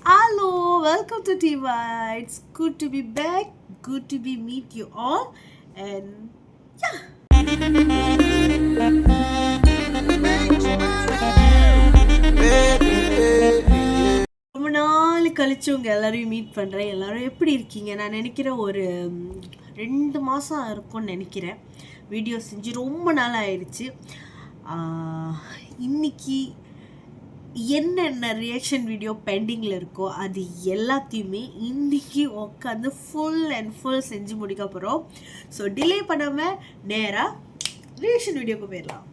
Hello, welcome to Tiva. It's good to be back. Good to be meet you all. And ரொம்ப நாள் கழிச்சு உங்க எல்லாரையும் meet பண்றேன். எல்லாரும் எப்படி இருக்கீங்க? நான் நினைக்கிறேன் ஒரு 2 மாசம் இருக்கும்னு நினைக்கிறேன். வீடியோ செஞ்சு ரொம்ப நாள் ஆயிடுச்சு. இன்னைக்கு என்னென்ன ரியாக்ஷன் வீடியோ பெண்டிங்கில் இருக்கோ அது எல்லாத்தையுமே இன்றைக்கி உட்காந்து ஃபுல் செஞ்சு முடிக்க போகிறோம். ஸோ டிலே பண்ணாமல் நேராக ரியாக்ஷன் வீடியோக்கு போயிடலாம்.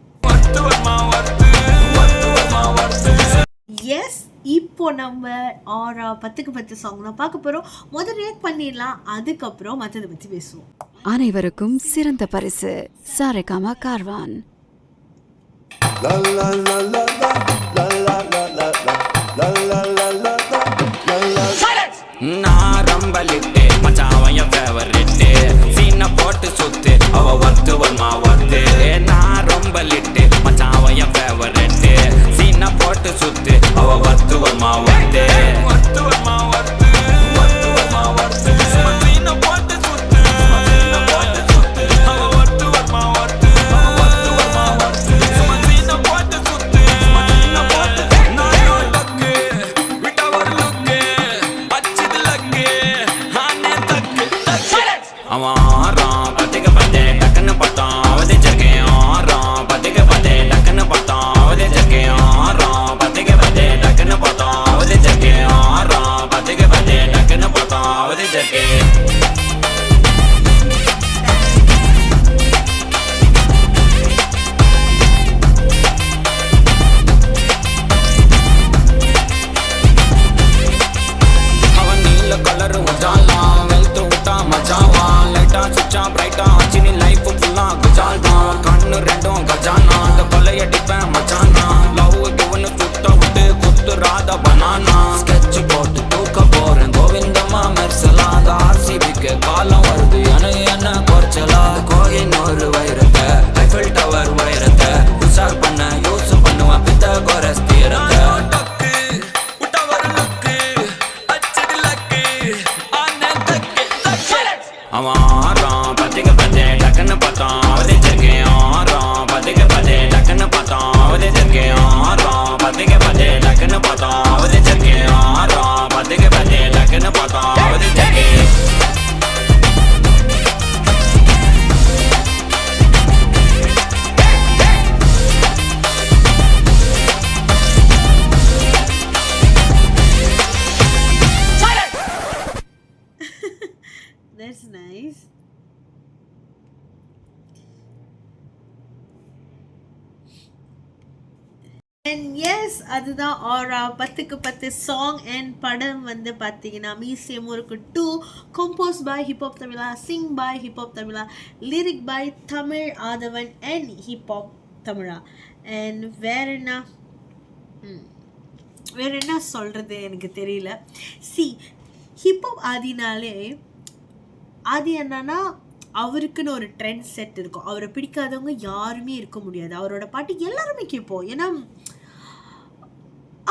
எஸ், இப்போ நம்ம ஆரா 10க்கு 10 சாங் தான் பார்க்க போகிறோம். முதல் ரியாக்ட் பண்ணிடலாம், அதுக்கப்புறம் மற்றதை பற்றி பேசுவோம். அனைவருக்கும் சிறந்த பரிசு சாரேகாமா கார்வான். நான் ரம்பலிட்டு மச்சாவன் என் ஃபேவரிட்டு சீனை போட்டு சுத்து அவ ஒத்து வருமா ஒத்து. நான் ரம்பலிட்டு மச்சாவன் என் ஃபேவரிட்டு சீனை போட்டு சுத்து அவ ஒத்து வருமா ஒத்து. ஒத்து வருமா ஒத்து, ஒத்து வருமா ஒத்து. சீனை போட்டு சுத்து சீனை போட்டு சுத்து அவ ஒத்து வருமா ஒத்து. ஒத்து வருமா ஒத்து. சீனை போட்டு சுத்து சீனை போட்டு. நான் டக்கு விட்ட ஒரு லுக்கு அச்சுது லக்கு ஆனே தக்கு தக்கு. அவன் ஆறான் 10க்கு 10 டக்குன்னு பார்த்தான் அவதே ஜர்க்கேன். ஆறான் 10க்கு 10 டக்குன்னு பார்த்தான் அவதே ஜர்க்கேன். ஆறான் 10க்கு 10 டக்குன்னு பார்த்தான் அவதே ஜர்க்கேன். ஆறான் 10க்கு 10 டக்குன்னு பார்த்தான் அவதே ஜர்க்கேன். அவன் நீல கலரு உஜாலாம் வெல்த்து விட்டா மஜாவான். லைட்டா சுச்சா பிரைட்டா ஆச்சு நீ லைஃப் ஃபுல்லா குஜால் தான். கண்ணு ரெண்டும் கஜானா அந்த கொலையடிப்பேன் மச்சானா. லவ் கிவனு சுட்ட விட்டு குத்துறாத பனானா. ஸ்கெட்ச் போட்டு தூக்க போறேன் கோவிந்தமா மெர்சலாத. ஆர்சிபிக்கு காலம் வருது என்ன குறைச்சலா. கோகினூர் வைரத்தை ஐஃபில் டவர் வைரத்தை உஷார் பண்ண யூஸ் பண்ணுவேன் பித்தகோரஸ் தீரத்தை. அவன் ஆறான் 10க்கு 10 டக்குன்னு பார்த்தான் அவதே ஜர்க்கேன். ஆறான் 10க்கு 10 டக்குன்னு பார்த்தான் அவதே ஜர்க்கேன். ஆறான் 10க்கு 10 டக்குன்னு பார்த்தான் அவதே ஜர்க்கேன். ஆறான் 10க்கு 10 டக்குன்னு பார்த்தான் அவதே ஜர்க்கேன். That's nice. And yes, அதுதான் ஆரா 10க்கு 10 சாங். அண்ட் படம் வந்து பார்த்தீங்கன்னா மீசியம் முறுக்கு 2, compose by hip hop Tamizha, sing by hip hop Tamizha, lyric by Tamil Aadhavan and hip hop Tamizha. And வேற என்ன சொல்கிறது எனக்கு தெரியல. ஹிப்ஹாப் ஆதினாலே ஆதி என்னன்னா அவருக்குன்னு ஒரு ட்ரெண்ட் செட் இருக்கும். அவரை பிடிக்காதவங்க யாருமே இருக்க முடியாது. அவரோட பாட்டு எல்லாருமே கேட்போம். ஏன்னா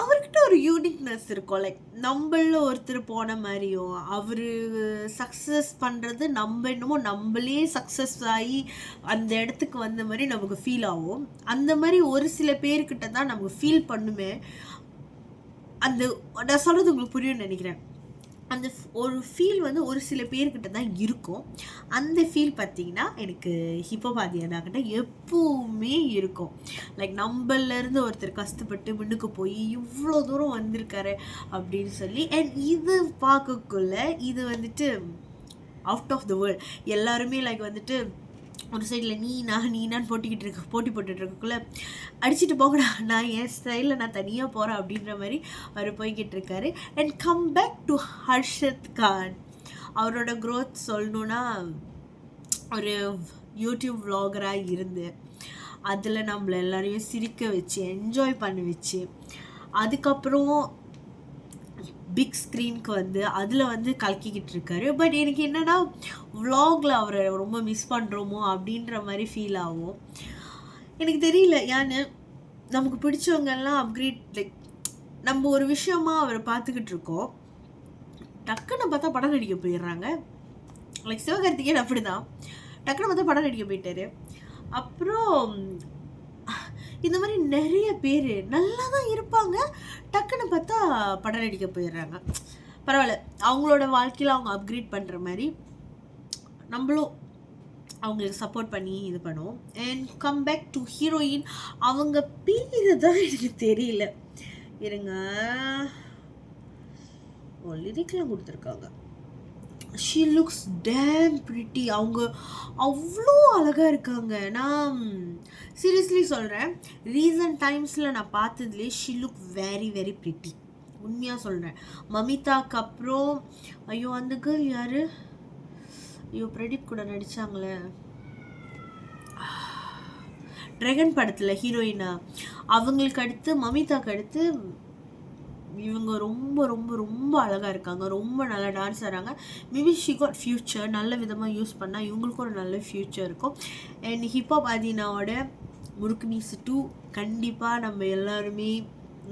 அவர்கிட்ட ஒரு யூனிக்னஸ் இருக்கும். லைக் நம்மள ஒருத்தர் போன மாதிரியும் அவர் சக்ஸஸ் பண்ணுறது நம்ம என்னமோ நம்மளே சக்ஸஸ் ஆகி அந்த இடத்துக்கு வந்த மாதிரி நமக்கு ஃபீல் ஆகும். அந்த மாதிரி ஒரு சில பேர்கிட்ட தான் நமக்கு ஃபீல் பண்ணுமே. அந்த நான் சொல்கிறது உங்களுக்கு புரியும்னு நினைக்கிறேன். அந்த ஒரு ஃபீல் வந்து ஒரு சில பேர்கிட்ட தான் இருக்கும். அந்த ஃபீல் பார்த்திங்கன்னா எனக்கு ஹிப்ஹாப் ஆதியானாக்கிட்ட எப்பவுமே இருக்கும். லைக் நம்மளேருந்து ஒருத்தர் கஷ்டப்பட்டு முன்னுக்கு போய் இவ்வளோ தூரம் வந்திருக்காரு அப்படின்னு சொல்லி. அண்ட் இது பார்க்கக்குள்ள இது வந்துட்டு அவுட் ஆஃப் த வேர்ல்ட். எல்லாருமே லைக் வந்துட்டு ஒரு சைடில் நீனான்னு போட்டி போட்டுட்ருக்குள்ளே அடிச்சுட்டு போங்கடா, நான் என் ஸ்டைலில் நான் தனியாக போகிறேன் அப்படின்ற மாதிரி அவர் போய்கிட்டு இருக்காரு. And come back to Harshad Khan. அவரோட க்ரோத் சொல்லணுன்னா ஒரு யூடியூப் விலாகராக இருந்து அதில் நம்மளை எல்லாரையும் சிரிக்க வச்சு என்ஜாய் பண்ண வச்சு அதுக்கப்புறம் பிக் ஸ்க்ரீனுக்கு வந்து அதில் வந்து கலக்கிக்கிட்டு இருக்காரு. பட் எனக்கு என்னென்னா விலாகில் அவரை ரொம்ப மிஸ் பண்ணுறோமோ அப்படின்ற மாதிரி ஃபீல் ஆகும். எனக்கு தெரியல ஏன்னு. நமக்கு பிடிச்சவங்க எல்லாம் அப்கிரேட், லைக் நம்ம ஒரு விஷயமா அவரை பார்த்துக்கிட்டு இருக்கோம், டக்குன்னு பார்த்தா படம் நடிக்க போயிடுறாங்க. லைக் சிவகார்த்திகேயன் அப்படிதான், டக்குன்னு பார்த்தா படம் நடிக்க போயிட்டாரு. அப்புறம் இந்த மாதிரி நிறைய பேர் நல்லா தான் இருப்பாங்க, டக்குன்னு பார்த்தா படம் நடிக்க போயிடுறாங்க. பரவாயில்ல, அவங்களோட வாழ்க்கையில் அவங்க அப்கிரேட் பண்ணுற மாதிரி நம்மளும் அவங்களுக்கு சப்போர்ட் பண்ணி இது பண்ணுவோம். And come back to heroine. அவங்க பேரு தான் எனக்கு தெரியல, இருங்க, லிரிக்லாம் கொடுத்துருக்காங்க. She looks damn pretty. அவங்க அவ்வளோ அழகாக இருக்காங்க. நான் சீரியஸ்லி சொல்கிறேன், ரீசன்ட் டைம்ஸில் நான் பார்த்ததுலேயே she look very very pretty. உண்மையாக சொல்கிறேன். மமிதாக்கு அப்புறம் ஐயோ அந்த கேர்ள் யார், ஐயோ பிரதீப் கூட நடித்தாங்களே ட்ராகன் படத்தில் ஹீரோயினா, அவங்களுக்கு அடுத்து மமிதாக்கு அடுத்து இவங்க ரொம்ப ரொம்ப ரொம்ப அழகாக இருக்காங்க, ரொம்ப நல்லா டான்ஸ் ஆடுறாங்க. மேபி ஷி காட் ஃப்யூச்சர், நல்ல விதமாக யூஸ் பண்ணால் இவங்களுக்கும் ஒரு நல்ல ஃப்யூச்சர் இருக்கும். அண்ட் ஹிப்ஹாப் ஆதினாவோட முறுக்கு மீசு 2 கண்டிப்பாக நம்ம எல்லாருமே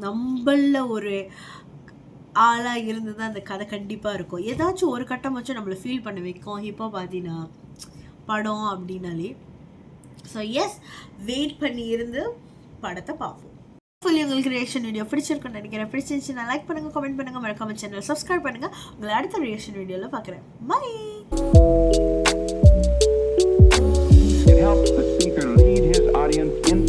நம்மள ஒரு ஆளாக இருந்து தான் அந்த கதை கண்டிப்பாக இருக்கும். ஏதாச்சும் ஒரு கட்டம் வச்சு நம்மளை ஃபீல் பண்ண வைக்கும் ஹிப்ஹாப் ஆதினா படம் அப்படின்னாலே. ஸோ எஸ், வெயிட் பண்ணி இருந்து படத்தை பார்ப்போம். உங்களுக்கு ரியாக்ஷன் வீடியோ பிடிச்சிருக்குன்னு நினைக்கிறேன். பிடிச்சிருந்துச்சுன்னா லைக் பண்ணுங்கள், கமெண்ட் பண்ணுங்கள், மறக்காம சேனல் சப்ஸ்கிரைப் பண்ணுங்கள். உங்களை அடுத்த ரியாக்ஷன் வீடியோவில் பார்க்குறேன். By. It helps the speaker lead his audience into